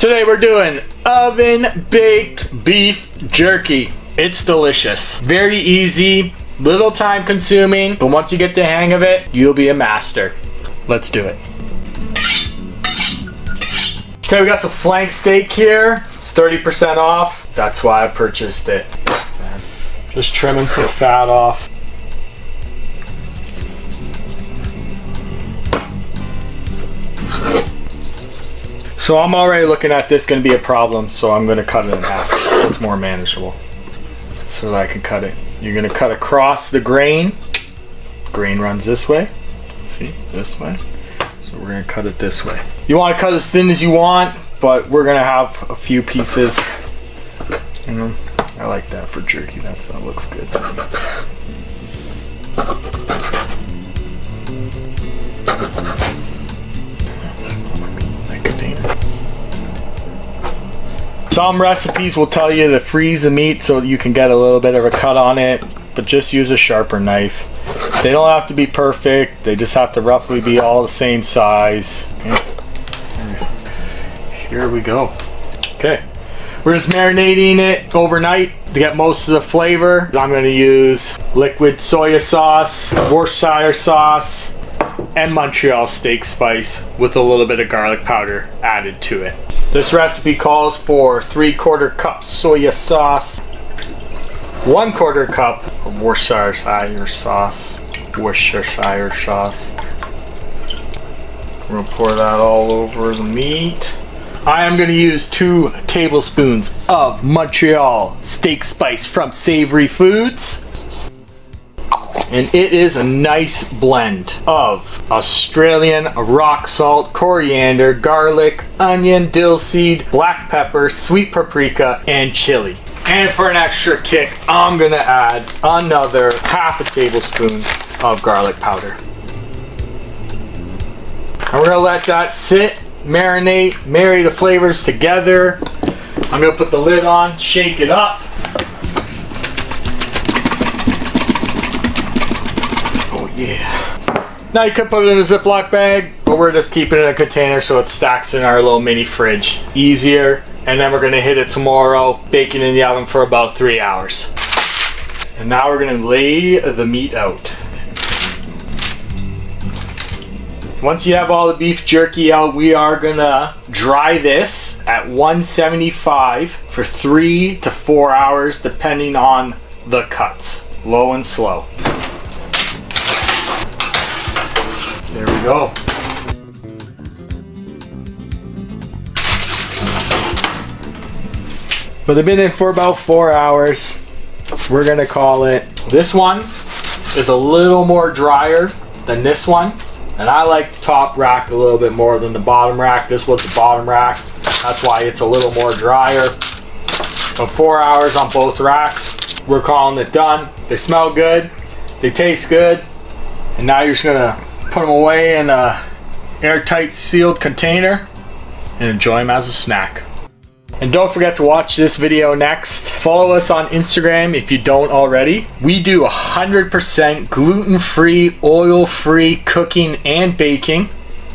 Today we're doing oven baked beef jerky. It's delicious. Very easy, little time consuming, but once you get the hang of it, you'll be a master. Let's do it. Okay, we got some flank steak here. It's 30% off. That's why I purchased it. Just trimming some fat off. So I'm already looking at this going to be a problem, so I'm going to cut it in half so it's more manageable. So that I can cut it. You're going to cut across the grain. Grain runs this way. See, this way. So we're going to cut it this way. You want to cut as thin as you want, but we're going to have a few pieces. You know, I like that for jerky. That looks good to me. Some recipes will tell you to freeze the meat so you can get a little bit of a cut on it, but just use a sharper knife. They don't have to be perfect, they just have to roughly be all the same size. Here we go. Okay, we're just marinating it overnight to get most of the flavor. I'm going to use liquid soy sauce, Worcestershire sauce, and Montreal steak spice with a little bit of garlic powder added to it. This recipe calls for 3/4 cup soy sauce, 1/4 cup of Worcestershire sauce. We're gonna pour that all over the meat. I am gonna use 2 tablespoons of Montreal steak spice from Savory Foods. And it is a nice blend of Australian rock salt, coriander, garlic, onion, dill seed, black pepper, sweet paprika, and chili. And for an extra kick, I'm gonna add another 1/2 tablespoon of garlic powder. And we're gonna let that sit, marinate, marry the flavors together. I'm gonna put the lid on, shake it up. Yeah. Now you could put it in a Ziploc bag, but we're just keeping it in a container so it stacks in our little mini fridge. Easier. And then we're going to hit it tomorrow, bake it in the oven for about 3 hours. And now we're going to lay the meat out. Once you have all the beef jerky out, we are going to dry this at 175 for 3 to 4 hours depending on the cuts. Low and slow. There we go. But they've been in for about 4 hours. We're gonna call it. This one is a little more drier than this one. And I like the top rack a little bit more than the bottom rack. This was the bottom rack. That's why it's a little more drier. So 4 hours on both racks. We're calling it done. They smell good. They taste good. And now you're just gonna put them away in a airtight sealed container and enjoy them as a snack. And don't forget to watch this video next. Follow us on Instagram if you don't already. We do 100% gluten-free, oil-free cooking and baking.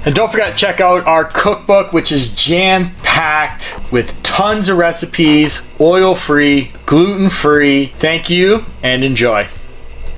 And don't forget to check out our cookbook, which is jam-packed with tons of recipes, oil-free, gluten-free. Thank you and enjoy.